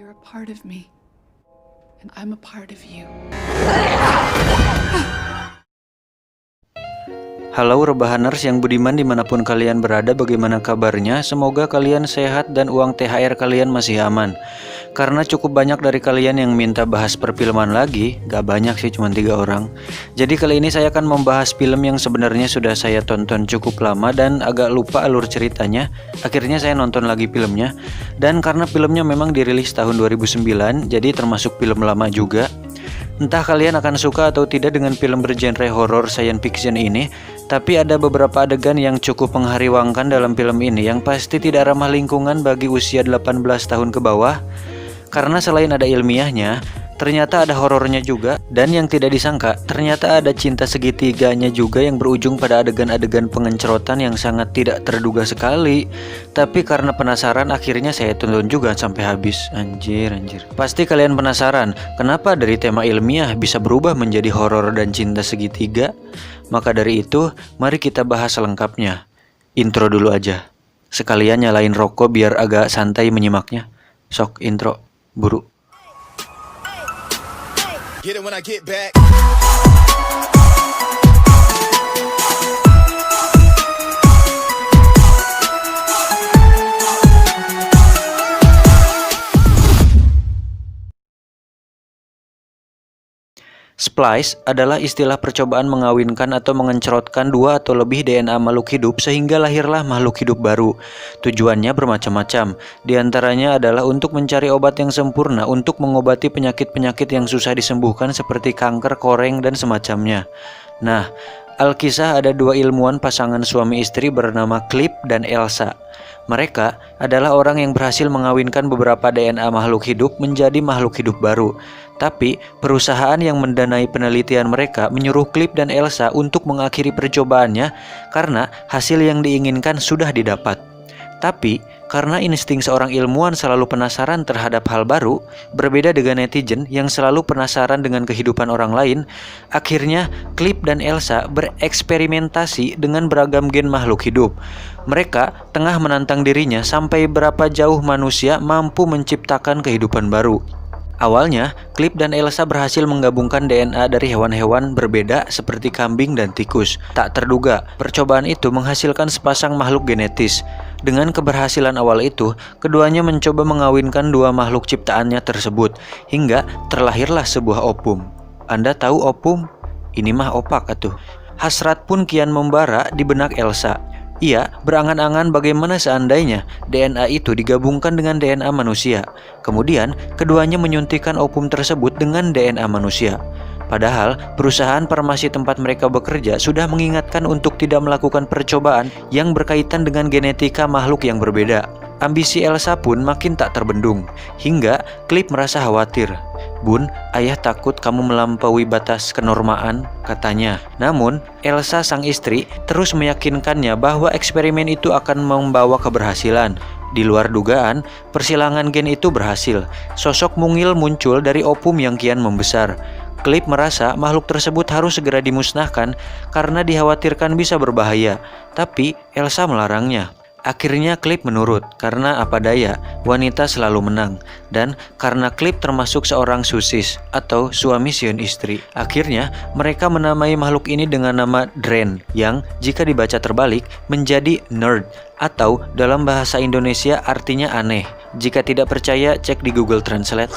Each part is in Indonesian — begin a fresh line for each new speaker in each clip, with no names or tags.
You're a part of me, and I'm a part of you.
Halo rebahaners yang budiman dimanapun kalian berada, bagaimana kabarnya? Semoga kalian sehat dan uang THR kalian masih aman. Karena cukup banyak dari kalian yang minta bahas perfilman lagi, gak banyak sih, cuma 3 orang. Jadi kali ini saya akan membahas film yang sebenarnya sudah saya tonton cukup lama dan agak lupa alur ceritanya. Akhirnya saya nonton lagi filmnya. Dan karena filmnya memang dirilis tahun 2009, jadi termasuk film lama juga. Entah kalian akan suka atau tidak dengan film bergenre horor science fiction ini, tapi ada beberapa adegan yang cukup menghariwangkan dalam film ini yang pasti tidak ramah lingkungan bagi usia 18 tahun ke bawah. Karena selain ada ilmiahnya, ternyata ada horornya juga, dan yang tidak disangka, ternyata ada cinta segitiganya juga yang berujung pada adegan-adegan pengencerotan yang sangat tidak terduga sekali. Tapi karena penasaran, akhirnya saya tonton juga sampai habis. Anjir. Pasti kalian penasaran, kenapa dari tema ilmiah bisa berubah menjadi horor dan cinta segitiga? Maka dari itu, mari kita bahas selengkapnya. Intro dulu aja. Sekalian nyalain rokok biar agak santai menyimaknya. Sok intro, buru.
Get it when I get back.
Splice adalah istilah percobaan mengawinkan atau mengencerotkan 2 atau lebih DNA makhluk hidup sehingga lahirlah makhluk hidup baru. Tujuannya bermacam-macam, diantaranya adalah untuk mencari obat yang sempurna untuk mengobati penyakit-penyakit yang susah disembuhkan seperti kanker, koreng, dan semacamnya. Nah, alkisah ada 2 ilmuwan pasangan suami istri bernama Clip dan Elsa. Mereka adalah orang yang berhasil mengawinkan beberapa DNA makhluk hidup menjadi makhluk hidup baru. Tapi, perusahaan yang mendanai penelitian mereka menyuruh Clip dan Elsa untuk mengakhiri percobaannya karena hasil yang diinginkan sudah didapat. Tapi, karena insting seorang ilmuwan selalu penasaran terhadap hal baru, berbeda dengan netizen yang selalu penasaran dengan kehidupan orang lain, akhirnya Clip dan Elsa bereksperimentasi dengan beragam gen makhluk hidup. Mereka tengah menantang dirinya sampai berapa jauh manusia mampu menciptakan kehidupan baru. Awalnya, Clip dan Elsa berhasil menggabungkan DNA dari hewan-hewan berbeda seperti kambing dan tikus. Tak terduga, percobaan itu menghasilkan sepasang makhluk genetis. Dengan keberhasilan awal itu, keduanya mencoba mengawinkan 2 makhluk ciptaannya tersebut, hingga terlahirlah sebuah opum. Anda tahu opum? Ini mah opak atuh. Hasrat pun kian membara di benak Elsa. Ia berangan-angan bagaimana seandainya DNA itu digabungkan dengan DNA manusia. Kemudian, keduanya menyuntikkan opum tersebut dengan DNA manusia. Padahal, perusahaan farmasi tempat mereka bekerja sudah mengingatkan untuk tidak melakukan percobaan yang berkaitan dengan genetika makhluk yang berbeda. Ambisi Elsa pun makin tak terbendung, hingga Clip merasa khawatir. "Bun, ayah takut kamu melampaui batas kenormaan," katanya. Namun, Elsa sang istri terus meyakinkannya bahwa eksperimen itu akan membawa keberhasilan. Di luar dugaan, persilangan gen itu berhasil. Sosok mungil muncul dari opum yang kian membesar. Clip merasa makhluk tersebut harus segera dimusnahkan karena dikhawatirkan bisa berbahaya. Tapi, Elsa melarangnya. Akhirnya Clip menurut, karena apa daya, wanita selalu menang. Dan karena Clip termasuk seorang susis atau suami siun istri, akhirnya mereka menamai makhluk ini dengan nama Dren, yang jika dibaca terbalik menjadi nerd, atau dalam bahasa Indonesia artinya aneh. Jika tidak percaya, cek di Google Translate.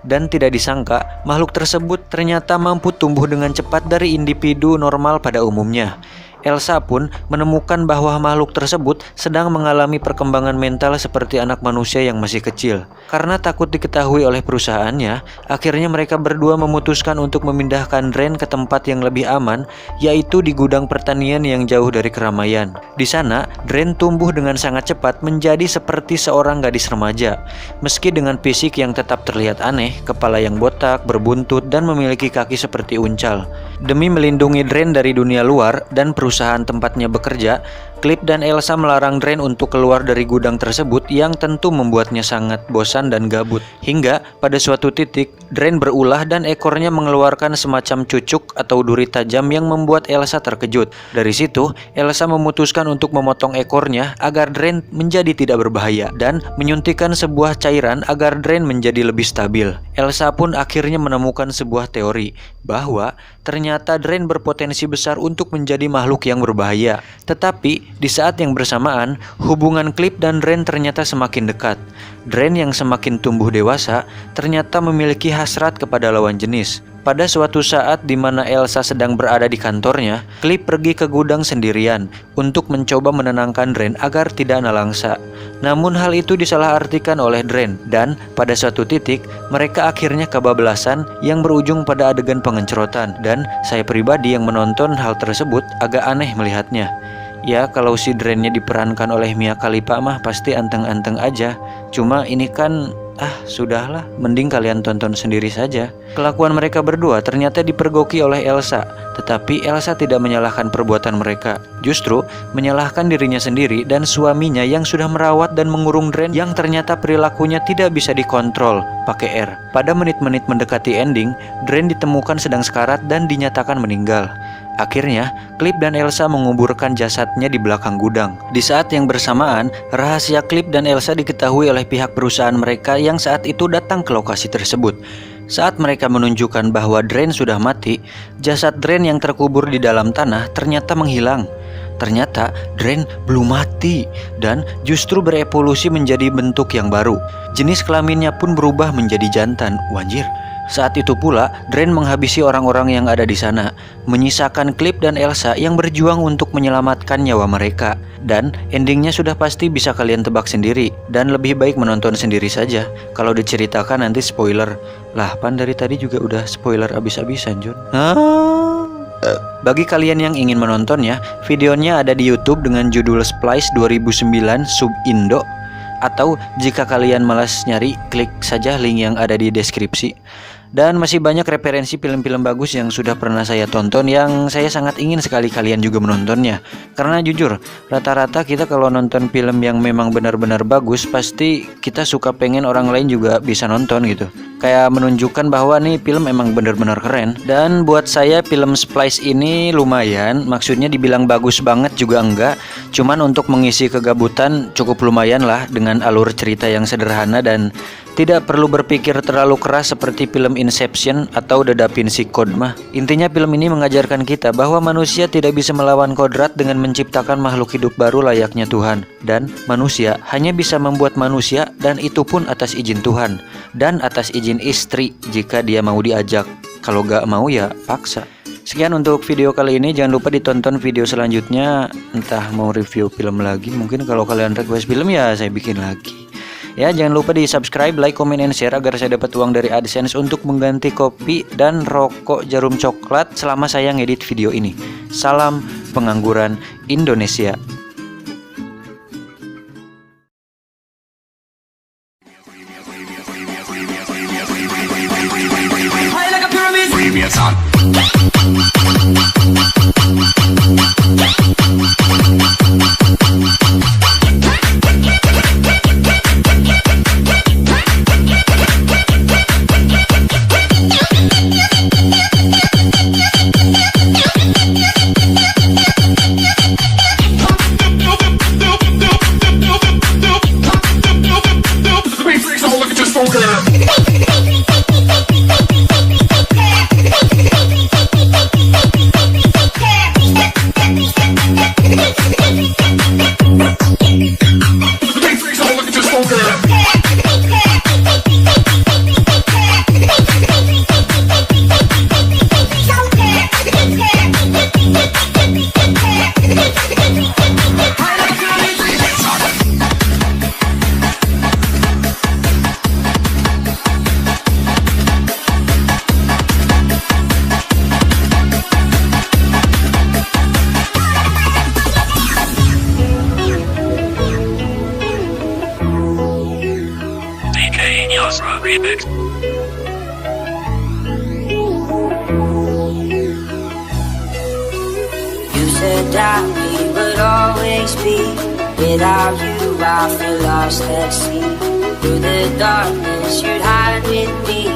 Dan tidak disangka, makhluk tersebut ternyata mampu tumbuh dengan cepat dari individu normal pada umumnya. Elsa pun menemukan bahwa makhluk tersebut sedang mengalami perkembangan mental seperti anak manusia yang masih kecil. Karena takut diketahui oleh perusahaannya, akhirnya mereka berdua memutuskan untuk memindahkan Dren ke tempat yang lebih aman, yaitu di gudang pertanian yang jauh dari keramaian. Di sana, Dren tumbuh dengan sangat cepat menjadi seperti seorang gadis remaja. Meski dengan fisik yang tetap terlihat aneh, kepala yang botak, berbuntut, dan memiliki kaki seperti uncal. Demi melindungi Dren dari dunia luar dan perusahaan perusahaan tempatnya bekerja, Cliff dan Elsa melarang Dren untuk keluar dari gudang tersebut yang tentu membuatnya sangat bosan dan gabut. Hingga pada suatu titik, Dren berulah dan ekornya mengeluarkan semacam cucuk atau duri tajam yang membuat Elsa terkejut. Dari situ, Elsa memutuskan untuk memotong ekornya agar Dren menjadi tidak berbahaya dan menyuntikkan sebuah cairan agar Dren menjadi lebih stabil. Elsa pun akhirnya menemukan sebuah teori bahwa ternyata Dren berpotensi besar untuk menjadi makhluk yang berbahaya. Tetapi di saat yang bersamaan, hubungan Cliff dan Dren ternyata semakin dekat. Dren yang semakin tumbuh dewasa ternyata memiliki hasrat kepada lawan jenis. Pada suatu saat di mana Elsa sedang berada di kantornya, Cliff pergi ke gudang sendirian untuk mencoba menenangkan Dren agar tidak nalangsa. Namun hal itu disalahartikan oleh Dren dan pada suatu titik mereka akhirnya kebablasan yang berujung pada adegan pengencerotan, dan saya pribadi yang menonton hal tersebut agak aneh melihatnya. Ya, kalau si Drennya diperankan oleh Mia Khalifa mah pasti anteng-anteng aja. Cuma ini kan sudahlah, mending kalian tonton sendiri saja. Kelakuan mereka berdua ternyata dipergoki oleh Elsa, tetapi Elsa tidak menyalahkan perbuatan mereka. Justru menyalahkan dirinya sendiri dan suaminya yang sudah merawat dan mengurung Dren yang ternyata perilakunya tidak bisa dikontrol. Pakai R. Pada menit-menit mendekati ending, Dren ditemukan sedang sekarat dan dinyatakan meninggal. Akhirnya, Cliff dan Elsa menguburkan jasadnya di belakang gudang. Di saat yang bersamaan, rahasia Cliff dan Elsa diketahui oleh pihak perusahaan mereka yang saat itu datang ke lokasi tersebut. Saat mereka menunjukkan bahwa Dren sudah mati, jasad Dren yang terkubur di dalam tanah ternyata menghilang. Ternyata Dren belum mati dan justru berevolusi menjadi bentuk yang baru. Jenis kelaminnya pun berubah menjadi jantan. Wanjir. Saat itu pula, Dren menghabisi orang-orang yang ada di sana, menyisakan Cliff dan Elsa yang berjuang untuk menyelamatkan nyawa mereka. Dan endingnya sudah pasti bisa kalian tebak sendiri, dan lebih baik menonton sendiri saja. Kalau diceritakan nanti spoiler. Lah, pan dari tadi juga udah spoiler abis-abisan, John. Bagi kalian yang ingin menontonnya, videonya ada di YouTube dengan judul Splice 2009 Sub Indo. Atau jika kalian malas nyari, klik saja link yang ada di deskripsi. Dan masih banyak referensi film-film bagus yang sudah pernah saya tonton yang saya sangat ingin sekali kalian juga menontonnya. Karena jujur, rata-rata kita kalau nonton film yang memang benar-benar bagus, pasti kita suka pengen orang lain juga bisa nonton gitu. Kayak menunjukkan bahwa nih film emang benar-benar keren. Dan buat saya film Splice ini lumayan, maksudnya dibilang bagus banget juga enggak. Cuman untuk mengisi kegabutan cukup lumayan lah dengan alur cerita yang sederhana dan tidak perlu berpikir terlalu keras seperti film Inception atau The Da Vinci Code mah. Intinya film ini mengajarkan kita bahwa manusia tidak bisa melawan kodrat dengan menciptakan makhluk hidup baru layaknya Tuhan. Dan manusia hanya bisa membuat manusia, dan itu pun atas izin Tuhan. Dan atas izin istri jika dia mau diajak. Kalau gak mau ya paksa. Sekian untuk video kali ini. Jangan lupa ditonton video selanjutnya. Entah mau review film lagi, mungkin kalau kalian request film ya saya bikin lagi. Ya, jangan lupa di subscribe, like, comment, and share agar saya dapat uang dari AdSense untuk mengganti kopi dan rokok Jarum Coklat selama saya ngedit video ini. Salam pengangguran Indonesia.
Just that we would always be. Without you, I feel lost at sea. Through the darkness, you'd hide with me,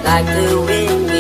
like the wind